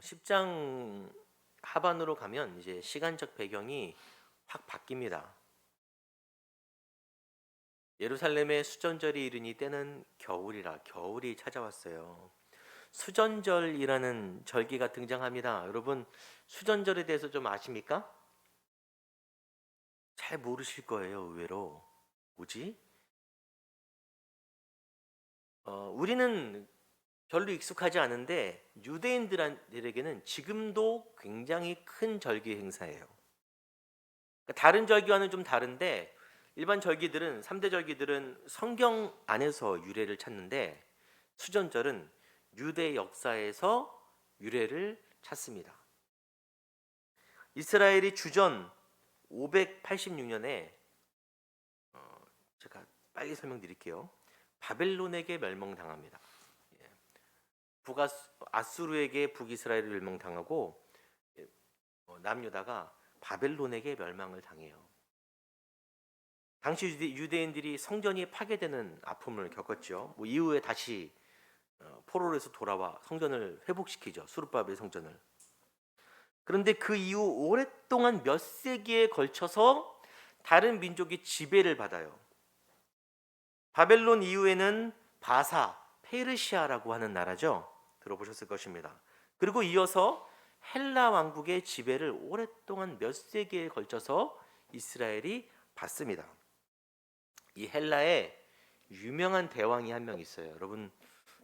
10장 하반으로 가면 이제 시간적 배경이 확 바뀝니다. 예루살렘에 수전절이 이르니 때는 겨울이라 겨울이 찾아왔어요. 수전절이라는 절기가 등장합니다. 여러분, 수전절에 대해서 좀 아십니까? 잘 모르실 거예요, 의외로. 뭐지? 우리는 별로 익숙하지 않은데 유대인들에게는 지금도 굉장히 큰 절기 행사예요. 그러니까 다른 절기와는 좀 다른데 일반 절기들은 3대 절기들은 성경 안에서 유래를 찾는데 수전절은 유대 역사에서 유래를 찾습니다. 이스라엘이 주전 586년에 제가 빨리 설명드릴게요. 바벨론에게 멸망당합니다. 아수르에게 북이스라엘을 멸망당하고 남유다가 바벨론에게 멸망을 당해요. 당시 유대인들이 성전이 파괴되는 아픔을 겪었죠. 이후에 다시 포로에서 돌아와 성전을 회복시키죠. 수르바벨 성전을. 그런데 그 이후 오랫동안 몇 세기에 걸쳐서 다른 민족이 지배를 받아요. 바벨론 이후에는 바사, 페르시아라고 하는 나라죠. 들어보셨을 것입니다. 그리고 이어서 헬라 왕국의 지배를 오랫동안 몇 세기에 걸쳐서 이스라엘이 받습니다. 이 헬라에 유명한 대왕이 한 명 있어요. 여러분,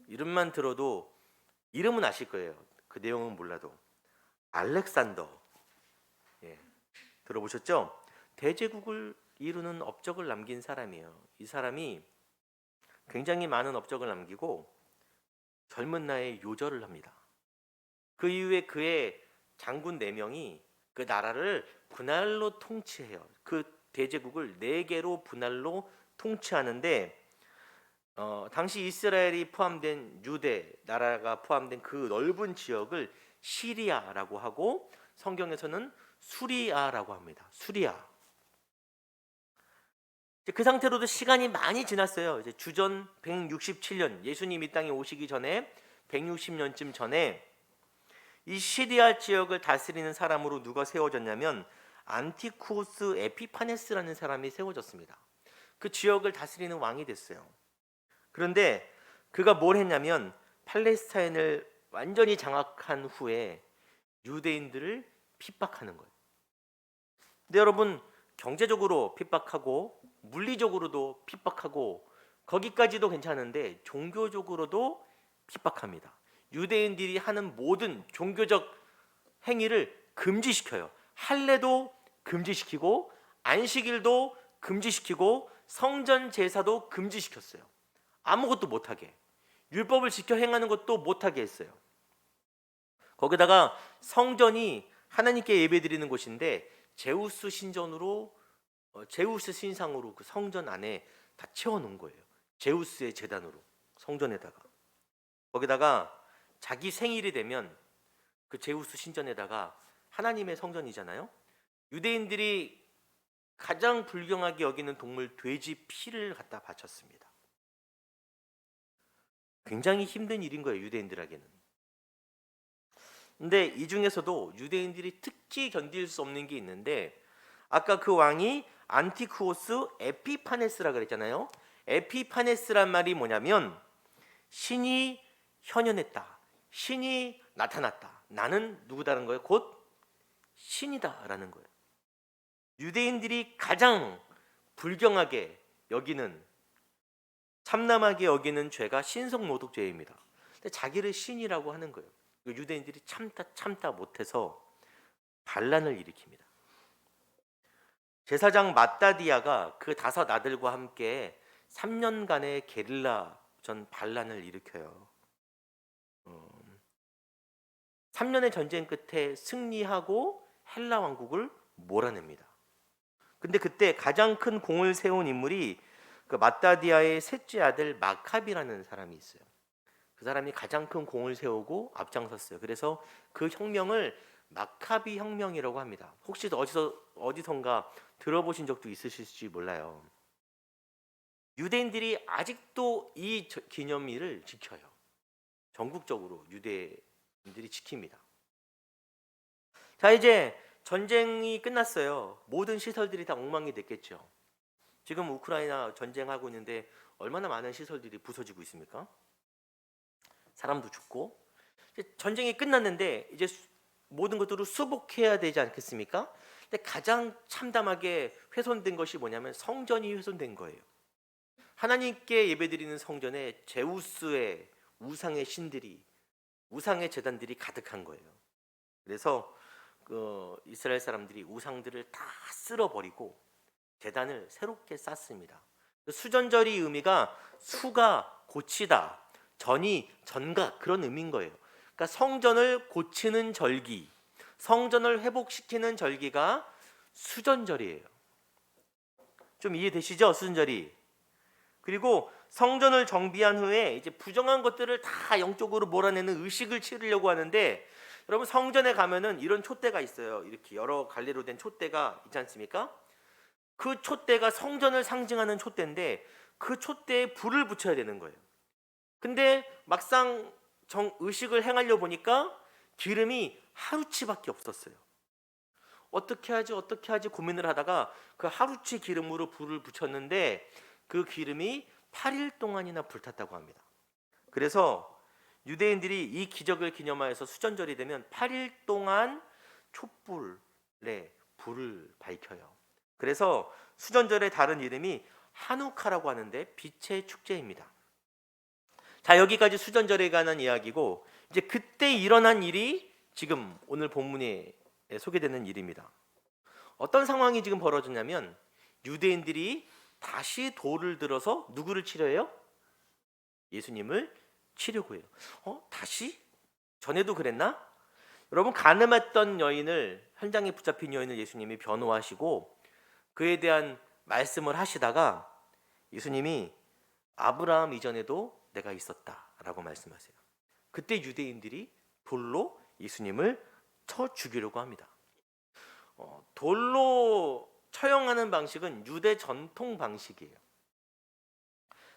이름만 들어도 이름은 아실 거예요. 그 내용은 몰라도. 알렉산더. 들어보셨죠? 대제국을 이루는 업적을 남긴 사람이에요. 이 사람이 굉장히 많은 업적을 남기고 젊은 나이에 요절을 합니다. 그 이후에 그의 장군 4명이 그 나라를 분할로 통치해요. 그 대제국을 4개로 분할로 통치하는데 당시 이스라엘이 포함된 유대 나라가 포함된 그 넓은 지역을 시리아라고 하고 성경에서는 수리아라고 합니다. 수리아. 그 상태로도 시간이 많이 지났어요. 이제 주전 167년 예수님 이 땅에 오시기 전에 160년쯤 전에 이 시리아 지역을 다스리는 사람으로 누가 세워졌냐면 안티쿠스 에피파네스라는 사람이 세워졌습니다. 그 지역을 다스리는 왕이 됐어요. 그런데 그가 뭘 했냐면 팔레스타인을 완전히 장악한 후에 유대인들을 핍박하는 거예요. 근데 여러분, 경제적으로 핍박하고 물리적으로도 핍박하고 거기까지도 괜찮은데 종교적으로도 핍박합니다. 유대인들이 하는 모든 종교적 행위를 금지시켜요. 할례도 금지시키고 안식일도 금지시키고 성전 제사도 금지시켰어요. 아무것도 못하게, 율법을 지켜 행하는 것도 못하게 했어요. 거기다가 성전이 하나님께 예배드리는 곳인데 제우스 신전으로 제우스 신상으로 그 성전 안에 다 채워놓은 거예요. 제우스의 제단으로 성전에다가. 거기다가 자기 생일이 되면 그 제우스 신전에다가 하나님의 성전이잖아요. 유대인들이 가장 불경하게 여기는 동물 돼지 피를 갖다 바쳤습니다. 굉장히 힘든 일인 거예요, 유대인들에게는. 근데 이 중에서도 유대인들이 특히 견딜 수 없는 게 있는데, 아까 그 왕이 안티쿠오스 에피파네스라 그랬잖아요. 에피파네스란 말이 뭐냐면 신이 현현했다, 신이 나타났다, 나는 누구다라는 거예요. 곧 신이다라는 거예요. 유대인들이 가장 불경하게 여기는, 참남하게 여기는 죄가 신성모독죄입니다. 근데 자기를 신이라고 하는 거예요. 유대인들이 참다 못해서 반란을 일으킵니다. 제사장 마따디아가 그 5 아들과 함께 3년간의 게릴라 전 반란을 일으켜요. 3년의 전쟁 끝에 승리하고 헬라 왕국을 몰아냅니다. 근데 그때 가장 큰 공을 세운 인물이 그 마따디아의 셋째 아들 마카비라는 사람이 있어요. 그 사람이 가장 큰 공을 세우고 앞장섰어요. 그래서 그 혁명을 마카비 혁명이라고 합니다. 혹시 어디선가 들어보신 적도 있으실지 몰라요. 유대인들이 아직도 이 기념일을 지켜요. 전국적으로 유대인들이 지킵니다. 자, 이제 전쟁이 끝났어요. 모든 시설들이 다 엉망이 됐겠죠. 지금 우크라이나 전쟁하고 있는데 얼마나 많은 시설들이 부서지고 있습니까? 사람도 죽고. 전쟁이 끝났는데 이제 모든 것들을 수복해야 되지 않겠습니까? 근데 가장 참담하게 훼손된 것이 뭐냐면 성전이 훼손된 거예요. 하나님께 예배드리는 성전에 제우스의 우상의 신들이, 우상의 제단들이 가득한 거예요. 그래서 이스라엘 사람들이 우상들을 다 쓸어버리고 제단을 새롭게 쌓습니다. 수전절이 의미가 수가 고치다, 전이 전가, 그런 의미인 거예요. 그러니까 성전을 고치는 절기, 성전을 회복시키는 절기가 수전절이에요. 좀 이해되시죠? 수전절이. 그리고 성전을 정비한 후에 이제 부정한 것들을 다 영적으로 몰아내는 의식을 치르려고 하는데, 여러분 성전에 가면은 이런 촛대가 있어요. 이렇게 여러 갈래로 된 촛대가 있지 않습니까? 그 촛대가 성전을 상징하는 촛대인데 그 촛대에 불을 붙여야 되는 거예요. 근데 막상 의식을 행하려 보니까 기름이 하루치밖에 없었어요. 어떻게 하지 고민을 하다가 그 하루치 기름으로 불을 붙였는데 그 기름이 8일 동안이나 불탔다고 합니다. 그래서 유대인들이 이 기적을 기념하여서 수전절이 되면 8일 동안 촛불에 불을 밝혀요. 그래서 수전절의 다른 이름이 하누카라고 하는데 빛의 축제입니다. 자, 여기까지 수전절에 관한 이야기고, 이제 그때 일어난 일이 지금 오늘 본문에 소개되는 일입니다. 어떤 상황이 지금 벌어졌냐면 유대인들이 다시 돌을 들어서 누구를 치려해요? 예수님을 치려고 해요. 다시? 전에도 그랬나? 여러분, 간음했던 여인을, 현장에 붙잡힌 여인을 예수님이 변호하시고 그에 대한 말씀을 하시다가 예수님이 아브라함 이전에도 내가 있었다라고 말씀하세요. 그때 유대인들이 돌로 예수님을 쳐 죽이려고 합니다. 돌로 처형하는 방식은 유대 전통 방식이에요.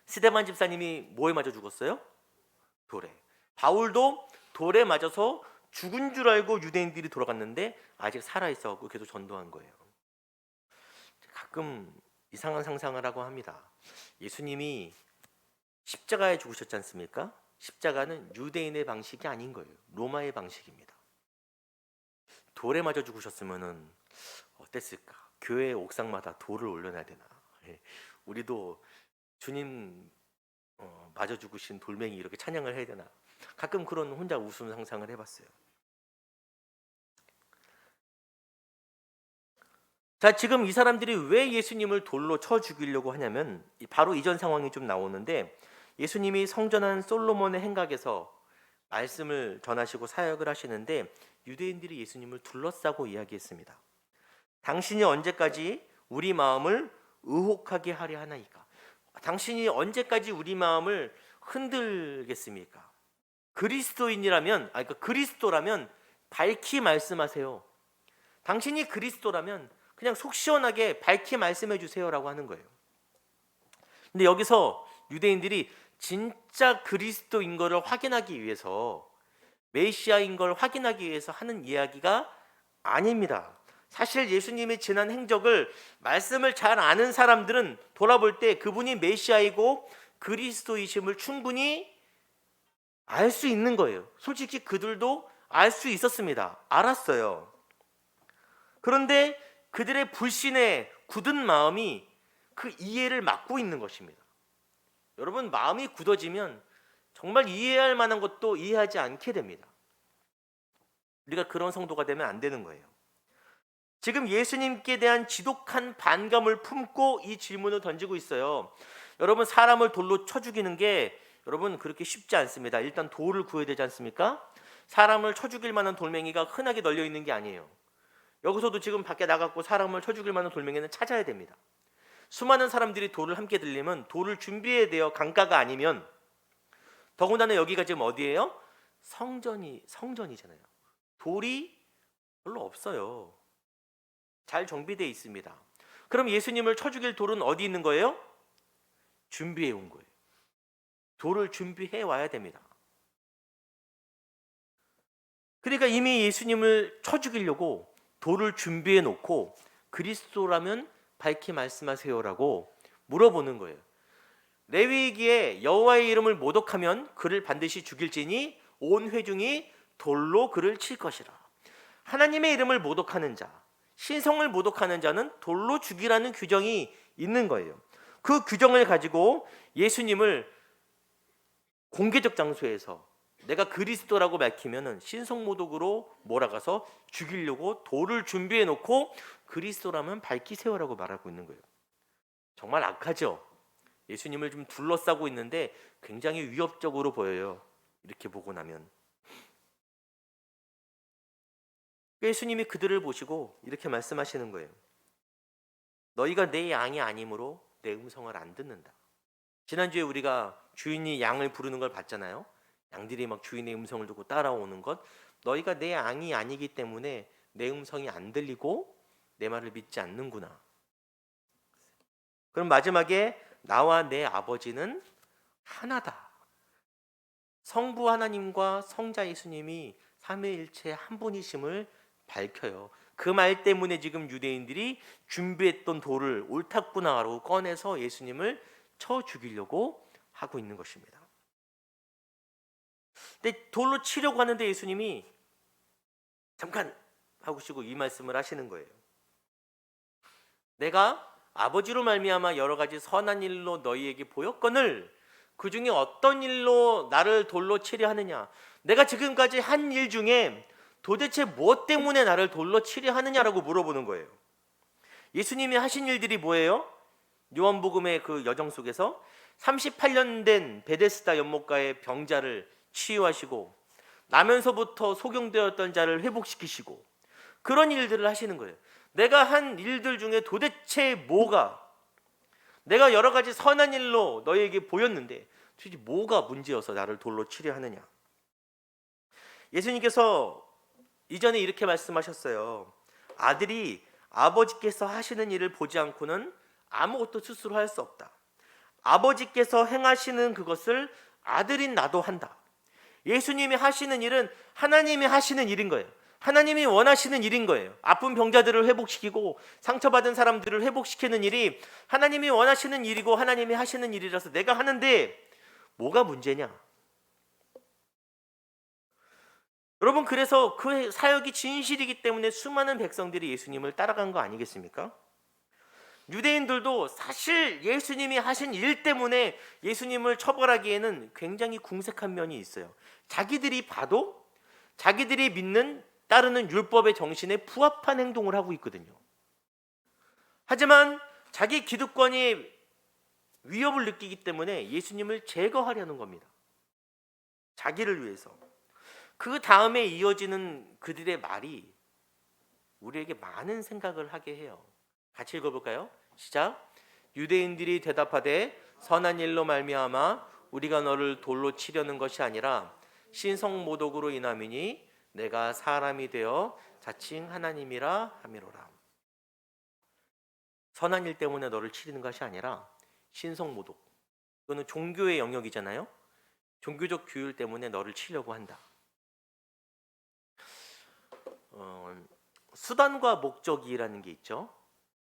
스데반 집사님이 뭐에 맞아 죽었어요? 돌에. 바울도 돌에 맞아서 죽은 줄 알고 유대인들이 돌아갔는데 아직 살아있어갖고 계속 전도한 거예요. 가끔 이상한 상상을 하고 합니다. 예수님이 십자가에 죽으셨지 않습니까? 십자가는 유대인의 방식이 아닌 거예요. 로마의 방식입니다. 돌에 맞아 죽으셨으면은 어땠을까? 교회 옥상마다 돌을 올려놔야 되나? 우리도 주님 맞아 죽으신 돌멩이 이렇게 찬양을 해야 되나? 가끔 그런 혼자 웃음 상상을 해봤어요. 자, 지금 이 사람들이 왜 예수님을 돌로 쳐 죽이려고 하냐면 바로 이전 상황이 좀 나오는데, 예수님이 성전한 솔로몬의 행각에서 말씀을 전하시고 사역을 하시는데 유대인들이 예수님을 둘러싸고 이야기했습니다. 당신이 언제까지 우리 마음을 의혹하게 하려 하나이까? 당신이 언제까지 우리 마음을 흔들겠습니까? 그리스도인이라면, 그러니까 그리스도라면 밝히 말씀하세요. 당신이 그리스도라면 그냥 속 시원하게 밝히 말씀해 주세요라고 하는 거예요. 근데 여기서 유대인들이 진짜 그리스도인 것을 확인하기 위해서, 메시아인 걸 확인하기 위해서 하는 이야기가 아닙니다. 사실 예수님의 지난 행적을, 말씀을 잘 아는 사람들은 돌아볼 때 그분이 메시아이고 그리스도이심을 충분히 알 수 있는 거예요. 솔직히 그들도 알 수 있었습니다. 알았어요. 그런데 그들의 불신에 굳은 마음이 그 이해를 막고 있는 것입니다. 여러분, 마음이 굳어지면 정말 이해할 만한 것도 이해하지 않게 됩니다. 우리가 그런 성도가 되면 안 되는 거예요. 지금 예수님께 대한 지독한 반감을 품고 이 질문을 던지고 있어요. 여러분, 사람을 돌로 쳐 죽이는 게 여러분 그렇게 쉽지 않습니다. 일단 돌을 구해야 되지 않습니까? 사람을 쳐 죽일 만한 돌멩이가 흔하게 널려 있는 게 아니에요. 여기서도 지금 밖에 나가고 사람을 쳐 죽일 만한 돌멩이는 찾아야 됩니다. 수많은 사람들이 돌을 함께 들려면 돌을 준비해야 돼요. 강가가 아니면. 더군다나 여기가 지금 어디예요? 성전이잖아요. 돌이 별로 없어요. 잘 정비되어 있습니다. 그럼 예수님을 쳐 죽일 돌은 어디 있는 거예요? 준비해 온 거예요. 돌을 준비해 와야 됩니다. 그러니까 이미 예수님을 쳐 죽이려고 돌을 준비해 놓고 그리스도라면 밝히 말씀하세요라고 물어보는 거예요. 레위기에 여호와의 이름을 모독하면 그를 반드시 죽일지니 온 회중이 돌로 그를 칠 것이라. 하나님의 이름을 모독하는 자, 신성을 모독하는 자는 돌로 죽이라는 규정이 있는 거예요. 그 규정을 가지고 예수님을 공개적 장소에서 내가 그리스도라고 밝히면은 신성 모독으로 몰아가서 죽이려고 돌을 준비해 놓고 그리스도라면 밝히세요라고 말하고 있는 거예요. 정말 악하죠. 예수님을 좀 둘러싸고 있는데 굉장히 위협적으로 보여요. 이렇게 보고 나면 예수님이 그들을 보시고 이렇게 말씀하시는 거예요. 너희가 내 양이 아니므로 내 음성을 안 듣는다. 지난주에 우리가 주인이 양을 부르는 걸 봤잖아요. 양들이 막 주인의 음성을 듣고 따라오는 것. 너희가 내 양이 아니기 때문에 내 음성이 안 들리고 내 말을 믿지 않는구나. 그럼 마지막에 나와 내 아버지는 하나다. 성부 하나님과 성자 예수님이 삼위일체 한 분이심을 밝혀요. 그 말 때문에 지금 유대인들이 준비했던 돌을 옳았구나라고 꺼내서 예수님을 쳐 죽이려고 하고 있는 것입니다. 근데 돌로 치려고 하는데 예수님이 잠깐 하시고 이 말씀을 하시는 거예요. 내가 아버지로 말미암아 여러 가지 선한 일로 너희에게 보였거늘 그 중에 어떤 일로 나를 돌로 치려 하느냐? 내가 지금까지 한 일 중에 도대체 무엇 때문에 나를 돌로 치려 하느냐라고 물어보는 거예요. 예수님이 하신 일들이 뭐예요? 요한복음의 그 여정 속에서 38년 된 베데스다 연못가의 병자를 치유하시고 나면서부터 소경되었던 자를 회복시키시고 그런 일들을 하시는 거예요. 내가 한 일들 중에 도대체 뭐가, 내가 여러 가지 선한 일로 너희에게 보였는데 도대체 뭐가 문제여서 나를 돌로 치려 하느냐? 예수님께서 이전에 이렇게 말씀하셨어요. 아들이 아버지께서 하시는 일을 보지 않고는 아무것도 스스로 할 수 없다. 아버지께서 행하시는 그것을 아들인 나도 한다. 예수님이 하시는 일은 하나님이 하시는 일인 거예요. 하나님이 원하시는 일인 거예요. 아픈 병자들을 회복시키고 상처받은 사람들을 회복시키는 일이 하나님이 원하시는 일이고 하나님이 하시는 일이라서 내가 하는데 뭐가 문제냐? 여러분, 그래서 그 사역이 진실이기 때문에 수많은 백성들이 예수님을 따라간 거 아니겠습니까? 유대인들도 사실 예수님이 하신 일 때문에 예수님을 처벌하기에는 굉장히 궁색한 면이 있어요. 자기들이 봐도 자기들이 믿는 따르는 율법의 정신에 부합한 행동을 하고 있거든요. 하지만 자기 기득권이 위협을 느끼기 때문에 예수님을 제거하려는 겁니다. 자기를 위해서. 그 다음에 이어지는 그들의 말이 우리에게 많은 생각을 하게 해요. 같이 읽어볼까요? 시작. 유대인들이 대답하되 선한 일로 말미암아 우리가 너를 돌로 치려는 것이 아니라 신성모독으로 인함이니 내가 사람이 되어 자칭 하나님이라 함이로라. 선한 일 때문에 너를 치리는 것이 아니라 신성모독, 이거는 종교의 영역이잖아요. 종교적 규율 때문에 너를 치려고 한다. 수단과 목적이라는 게 있죠.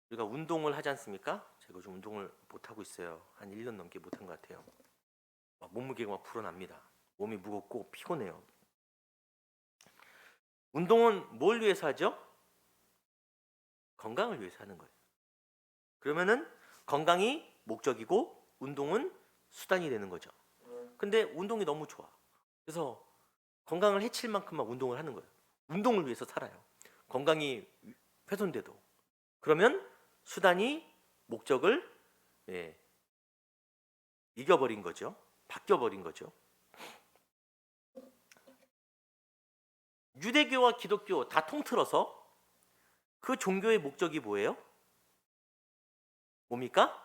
우리가 운동을 하지 않습니까? 제가 좀 운동을 못하고 있어요. 한 1년 넘게 못한 것 같아요. 몸무게가 막 불어납니다. 몸이 무겁고 피곤해요. 운동은 뭘 위해서 하죠? 건강을 위해서 하는 거예요. 그러면은 건강이 목적이고 운동은 수단이 되는 거죠. 근데 운동이 너무 좋아. 그래서 건강을 해칠 만큼 막 운동을 하는 거예요. 운동을 위해서 살아요. 건강이 훼손돼도. 그러면 수단이 목적을 이겨버린 거죠. 바뀌어버린 거죠. 유대교와 기독교 다 통틀어서 그 종교의 목적이 뭐예요? 뭡니까?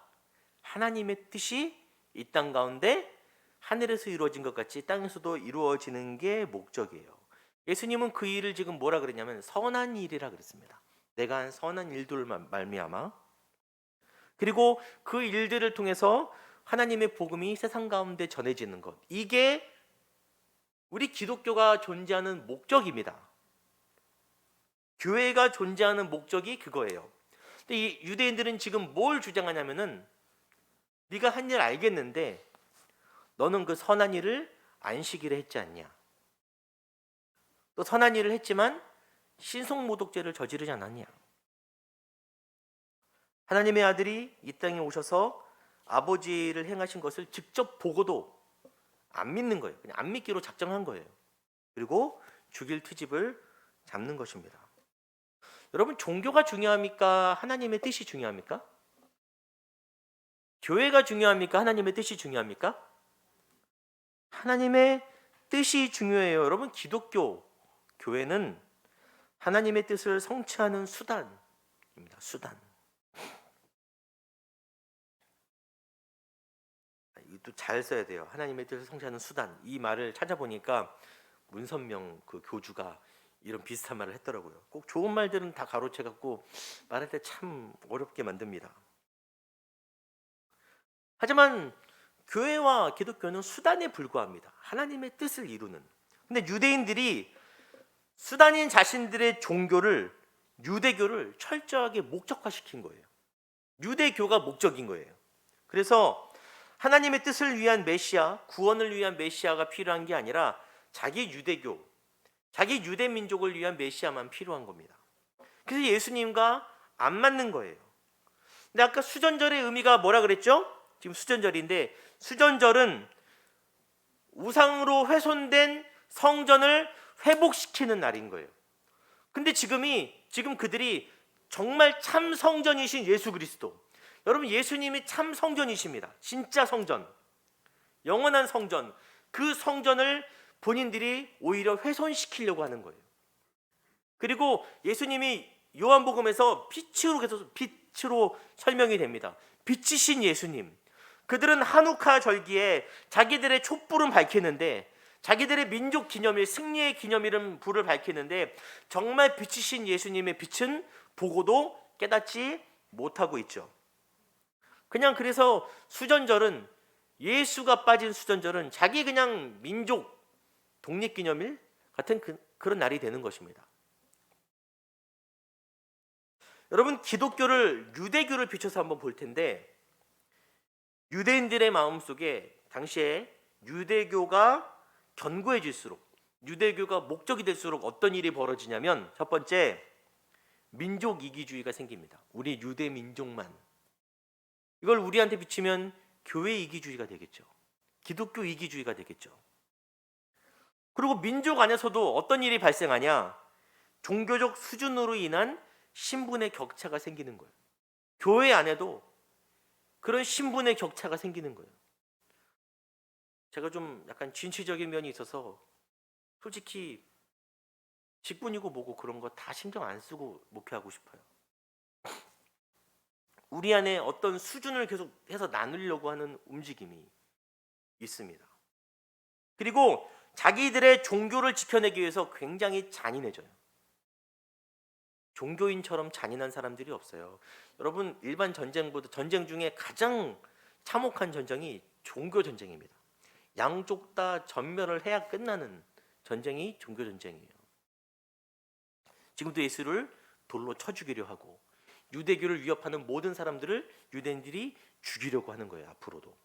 하나님의 뜻이 이 땅 가운데 하늘에서 이루어진 것 같이 땅에서도 이루어지는 게 목적이에요. 예수님은 그 일을 지금 뭐라 그랬냐면 선한 일이라 그랬습니다. 내가 한 선한 일들을 말미암아, 그리고 그 일들을 통해서 하나님의 복음이 세상 가운데 전해지는 것, 이게 우리 기독교가 존재하는 목적입니다. 교회가 존재하는 목적이 그거예요. 근데 이 유대인들은 지금 뭘 주장하냐면은 네가 한 일 알겠는데 너는 그 선한 일을 안식일에 했지 않냐? 또 선한 일을 했지만 신성모독죄를 저지르지 않았냐? 하나님의 아들이 이 땅에 오셔서 아버지를 행하신 것을 직접 보고도 안 믿는 거예요. 그냥 안 믿기로 작정한 거예요. 그리고 죽일 트집을 잡는 것입니다. 여러분, 종교가 중요합니까? 하나님의 뜻이 중요합니까? 교회가 중요합니까? 하나님의 뜻이 중요합니까? 하나님의 뜻이 중요해요. 여러분, 기독교 교회는 하나님의 뜻을 성취하는 수단입니다. 수단. 이것도 잘 써야 돼요. 하나님의 뜻을 성취하는 수단. 이 말을 찾아보니까 문선명 그 교주가 이런 비슷한 말을 했더라고요. 꼭 좋은 말들은 다 가로채 갖고 말할 때 참 어렵게 만듭니다. 하지만 교회와 기독교는 수단에 불과합니다. 하나님의 뜻을 이루는. 근데 유대인들이 수단인 자신들의 종교를, 유대교를 철저하게 목적화시킨 거예요. 유대교가 목적인 거예요. 그래서 하나님의 뜻을 위한 메시아, 구원을 위한 메시아가 필요한 게 아니라 자기 유대교, 자기 유대 민족을 위한 메시아만 필요한 겁니다. 그래서 예수님과 안 맞는 거예요. 근데 아까 수전절의 의미가 뭐라 그랬죠? 지금 수전절인데, 수전절은 우상으로 훼손된 성전을 회복시키는 날인 거예요. 근데 지금 그들이 정말 참 성전이신 예수 그리스도, 여러분, 예수님이 참 성전이십니다. 진짜 성전, 영원한 성전, 그 성전을 본인들이 오히려 훼손시키려고 하는 거예요. 그리고 예수님이 요한복음에서 빛으로 설명이 됩니다. 빛이신 예수님. 그들은 한우카 절기에 자기들의 촛불은 밝히는데, 자기들의 민족 기념일, 승리의 기념일은 불을 밝히는데, 정말 빛이신 예수님의 빛은 보고도 깨닫지 못하고 있죠. 그냥 그래서 수전절은, 예수가 빠진 수전절은 자기 그냥 민족 독립기념일 같은 그런 날이 되는 것입니다. 여러분, 기독교를 유대교를 비춰서 한번 볼 텐데, 유대인들의 마음속에 당시에 유대교가 견고해질수록, 유대교가 목적이 될수록 어떤 일이 벌어지냐면, 첫 번째, 민족 이기주의가 생깁니다. 우리 유대 민족만. 이걸 우리한테 비치면 교회 이기주의가 되겠죠. 기독교 이기주의가 되겠죠. 그리고 민족 안에서도 어떤 일이 발생하냐? 종교적 수준으로 인한 신분의 격차가 생기는 거예요. 교회 안에도 그런 신분의 격차가 생기는 거예요. 제가 좀 약간 진취적인 면이 있어서 솔직히 직분이고 뭐고 그런 거 다 신경 안 쓰고 목회하고 싶어요. 우리 안에 어떤 수준을 계속해서 나누려고 하는 움직임이 있습니다. 그리고 자기들의 종교를 지켜내기 위해서 굉장히 잔인해져요. 종교인처럼 잔인한 사람들이 없어요. 여러분, 일반 전쟁보다 전쟁 중에 가장 참혹한 전쟁이 종교 전쟁입니다. 양쪽 다 전멸을 해야 끝나는 전쟁이 종교 전쟁이에요. 지금도 예수를 돌로 쳐 죽이려 하고 유대교를 위협하는 모든 사람들을 유대인들이 죽이려고 하는 거예요. 앞으로도.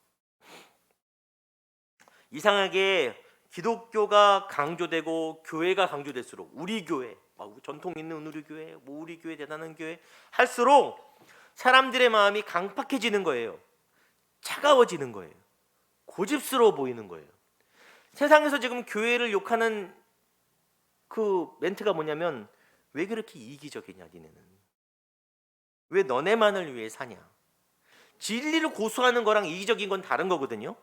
이상하게 기독교가 강조되고 교회가 강조될수록 우리 교회, 전통 있는 우리 교회, 우리 교회 대단한 교회 할수록 사람들의 마음이 강팍해지는 거예요. 차가워지는 거예요. 고집스러워 보이는 거예요. 세상에서 지금 교회를 욕하는 그 멘트가 뭐냐면, 왜 그렇게 이기적이냐 니네는. 왜 너네만을 위해 사냐. 진리를 고수하는 거랑 이기적인 건 다른 거거든요.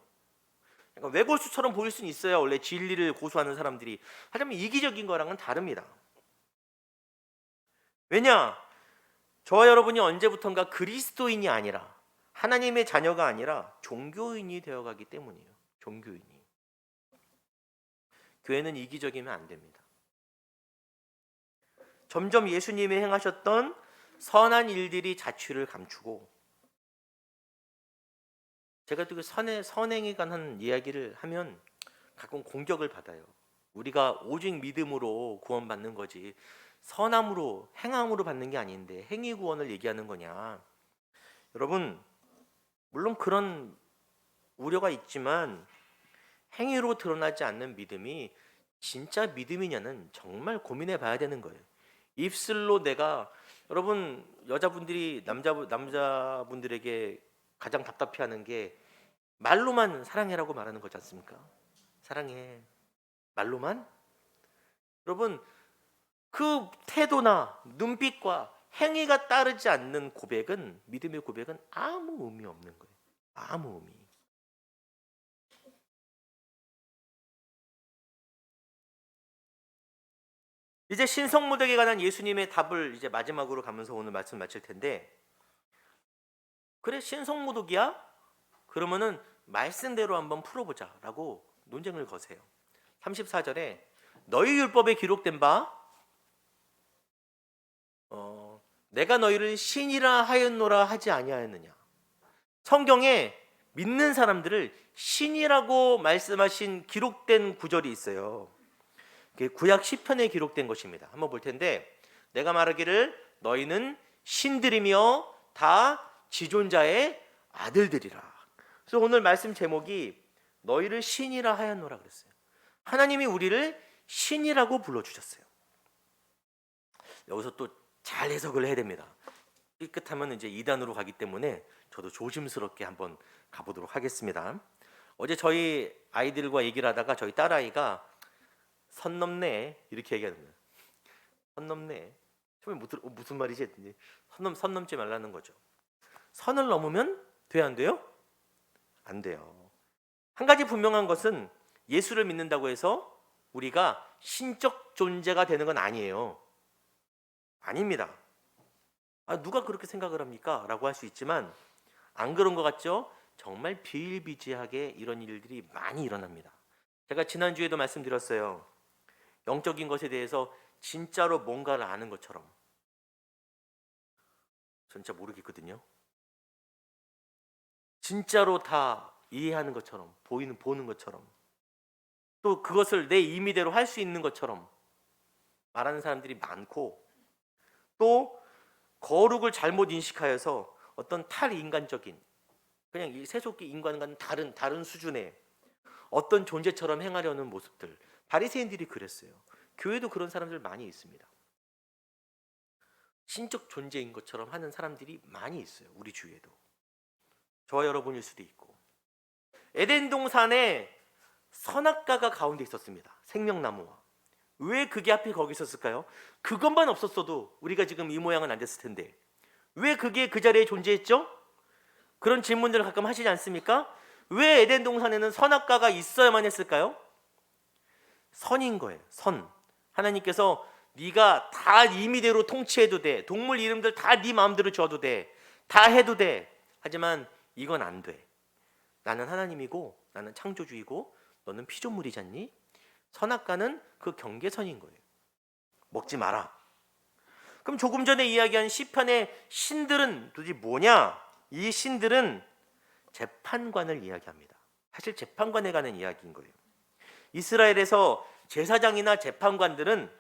그러니까 외골수처럼 보일 수는 있어요. 원래 진리를 고수하는 사람들이. 하지만 이기적인 거랑은 다릅니다. 왜냐? 저와 여러분이 언제부턴가 그리스도인이 아니라, 하나님의 자녀가 아니라 종교인이 되어가기 때문이에요. 종교인이. 교회는 이기적이면 안 됩니다. 점점 예수님이 행하셨던 선한 일들이 자취를 감추고, 제가 또 그 선행에 관한 이야기를 하면 가끔 공격을 받아요. 우리가 오직 믿음으로 구원받는 거지 선함으로 행함으로 받는 게 아닌데 행위 구원을 얘기하는 거냐. 여러분, 물론 그런 우려가 있지만 행위로 드러나지 않는 믿음이 진짜 믿음이냐는 정말 고민해 봐야 되는 거예요. 입술로 내가, 여러분 여자분들이 남자분들에게 가장 답답해하는 게 말로만 사랑해라고 말하는 거지 않습니까? 사랑해. 말로만? 여러분, 그 태도나 눈빛과 행위가 따르지 않는 고백은, 믿음의 고백은 아무 의미 없는 거예요. 아무 의미. 이제 신성모독에 관한 예수님의 답을 이제 마지막으로 가면서 오늘 말씀 마칠 텐데, 그래 신성모독이야? 그러면은 말씀대로 한번 풀어보자 라고 논쟁을 거세요. 34절에 너희 율법에 기록된 바 내가 너희를 신이라 하였노라 하지 아니하였느냐. 성경에 믿는 사람들을 신이라고 말씀하신 기록된 구절이 있어요. 그게 구약 시편에 기록된 것입니다. 한번 볼 텐데, 내가 말하기를 너희는 신들이며 다 지존자의 아들들이라. 그래서 오늘 말씀 제목이 너희를 신이라 하였노라 그랬어요. 하나님이 우리를 신이라고 불러주셨어요. 여기서 또 잘 해석을 해야 됩니다. 삐끗하면 이제 이단으로 가기 때문에 저도 조심스럽게 한번 가보도록 하겠습니다. 어제 저희 아이들과 얘기를 하다가 저희 딸아이가 선 넘네 이렇게 얘기하는 거예요. 선 넘네. 처음에 무슨 말이지 했더니 선 넘지 말라는 거죠. 선을 넘으면 돼요, 안 돼요? 안 돼요. 한 가지 분명한 것은 예수를 믿는다고 해서 우리가 신적 존재가 되는 건 아니에요. 아닙니다. 누가 그렇게 생각을 합니까? 라고 할 수 있지만 안 그런 것 같죠? 정말 비일비재하게 이런 일들이 많이 일어납니다. 제가 지난주에도 말씀드렸어요. 영적인 것에 대해서 진짜로 뭔가를 아는 것처럼, 진짜 모르겠거든요. 진짜로 다 이해하는 것처럼, 보는 것처럼, 또 그것을 내 임의대로 할 수 있는 것처럼 말하는 사람들이 많고, 또 거룩을 잘못 인식하여서 어떤 탈인간적인, 그냥 이 세속기 인간과는 다른 수준의 어떤 존재처럼 행하려는 모습들, 바리새인들이 그랬어요. 교회도 그런 사람들 많이 있습니다. 신적 존재인 것처럼 하는 사람들이 많이 있어요. 우리 주위에도. 저와 여러분일 수도 있고. 에덴 동산에 선악과가 가운데 있었습니다. 생명나무와. 왜 그게 하필 거기 있었을까요? 그것만 없었어도 우리가 지금 이 모양은 안 됐을 텐데 왜 그게 그 자리에 존재했죠? 그런 질문들을 가끔 하시지 않습니까? 왜 에덴 동산에는 선악과가 있어야만 했을까요? 선인 거예요. 선. 하나님께서 네가 다 임의대로 통치해도 돼. 동물 이름들 다 네 마음대로 지어도 돼. 다 해도 돼. 하지만 이건 안 돼. 나는 하나님이고 나는 창조주이고 너는 피조물이잖니? 선악과는 그 경계선인 거예요. 먹지 마라. 그럼 조금 전에 이야기한 시편의 신들은 도대체 뭐냐? 이 신들은 재판관을 이야기합니다. 사실 재판관에 관한 이야기인 거예요. 이스라엘에서 제사장이나 재판관들은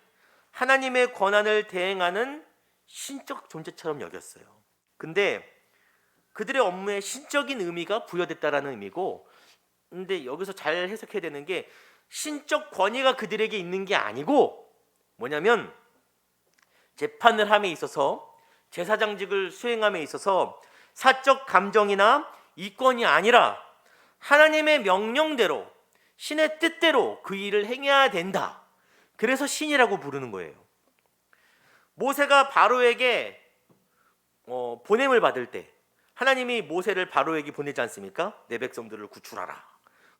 하나님의 권한을 대행하는 신적 존재처럼 여겼어요. 근데 그들의 업무에 신적인 의미가 부여됐다라는 의미고, 근데 여기서 잘 해석해야 되는 게 신적 권위가 그들에게 있는 게 아니고 뭐냐면 재판을 함에 있어서 제사장직을 수행함에 있어서 사적 감정이나 이권이 아니라 하나님의 명령대로 신의 뜻대로 그 일을 행해야 된다. 그래서 신이라고 부르는 거예요. 모세가 바로에게 보냄을 받을 때 하나님이 모세를 바로에게 보내지 않습니까? 내 백성들을 구출하라.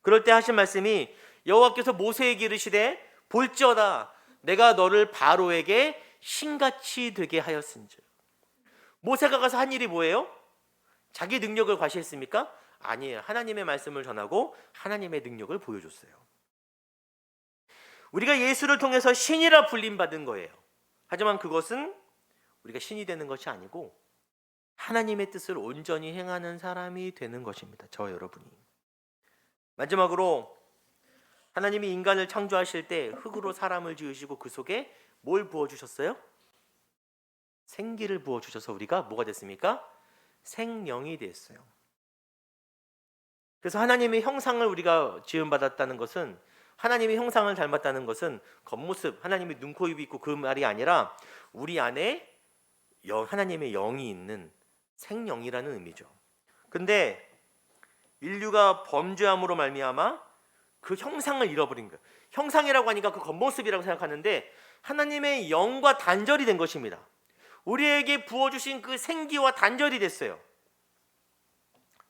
그럴 때 하신 말씀이 여호와께서 모세에게 이르시되 볼지어다 내가 너를 바로에게 신같이 되게 하였은즉. 모세가 가서 한 일이 뭐예요? 자기 능력을 과시했습니까? 아니에요. 하나님의 말씀을 전하고 하나님의 능력을 보여줬어요. 우리가 예수를 통해서 신이라 불림받은 거예요. 하지만 그것은 우리가 신이 되는 것이 아니고 하나님의 뜻을 온전히 행하는 사람이 되는 것입니다. 저와 여러분이. 마지막으로 하나님이 인간을 창조하실 때 흙으로 사람을 지으시고 그 속에 뭘 부어주셨어요? 생기를 부어주셔서 우리가 뭐가 됐습니까? 생명이 됐어요. 그래서 하나님의 형상을 우리가 지음받았다는 것은, 하나님의 형상을 닮았다는 것은 겉모습, 하나님이 눈, 코, 입이 있고 그 말이 아니라 우리 안에 하나님의 영이 있는 생명이라는 의미죠. 근데 인류가 범죄함으로 말미암아 그 형상을 잃어버린 거예요. 형상이라고 하니까 그 겉모습이라고 생각하는데 하나님의 영과 단절이 된 것입니다. 우리에게 부어주신 그 생기와 단절이 됐어요.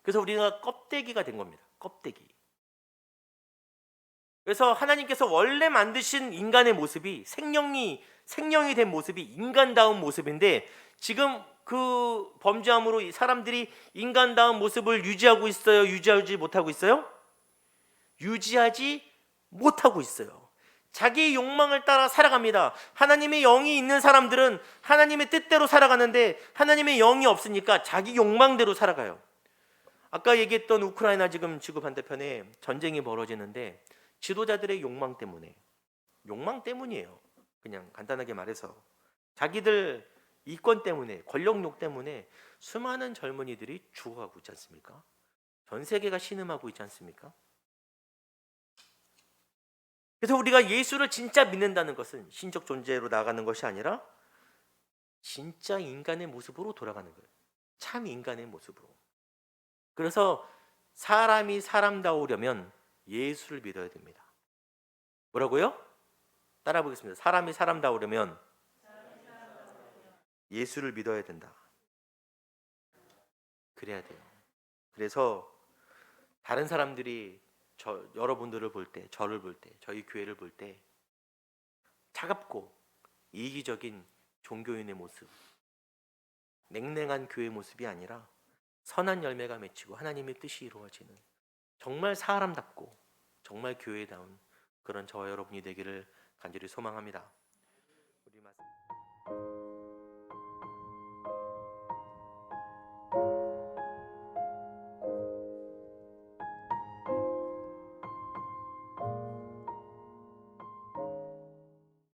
그래서 우리가 껍데기가 된 겁니다. 껍데기. 그래서 하나님께서 원래 만드신 인간의 모습이 생명이 된 모습이 인간다운 모습인데, 지금 그 범죄함으로 사람들이 인간다운 모습을 유지하고 있어요? 유지하지 못하고 있어요? 유지하지 못하고 있어요. 자기 욕망을 따라 살아갑니다. 하나님의 영이 있는 사람들은 하나님의 뜻대로 살아가는데 하나님의 영이 없으니까 자기 욕망대로 살아가요. 아까 얘기했던 우크라이나 지금 지구 반대편에 전쟁이 벌어지는데 지도자들의 욕망 때문이에요. 그냥 간단하게 말해서 자기들 이권 때문에, 권력욕 때문에 수많은 젊은이들이 죽어가고 있지 않습니까? 전 세계가 신음하고 있지 않습니까? 그래서 우리가 예수를 진짜 믿는다는 것은 신적 존재로 나아가는 것이 아니라 진짜 인간의 모습으로 돌아가는 거예요. 참 인간의 모습으로. 그래서 사람이 사람다우려면 예수를 믿어야 됩니다. 뭐라고요? 따라 보겠습니다. 사람이 사람다우려면 예수를 믿어야 된다. 그래야 돼요. 그래서 다른 사람들이 여러분들을 볼 때, 저를 볼 때, 저희 교회를 볼 때 차갑고 이기적인 종교인의 모습, 냉랭한 교회 모습이 아니라 선한 열매가 맺히고 하나님의 뜻이 이루어지는 정말 사람답고 정말 교회다운 그런 저와 여러분이 되기를 간절히 소망합니다. 우리 말씀.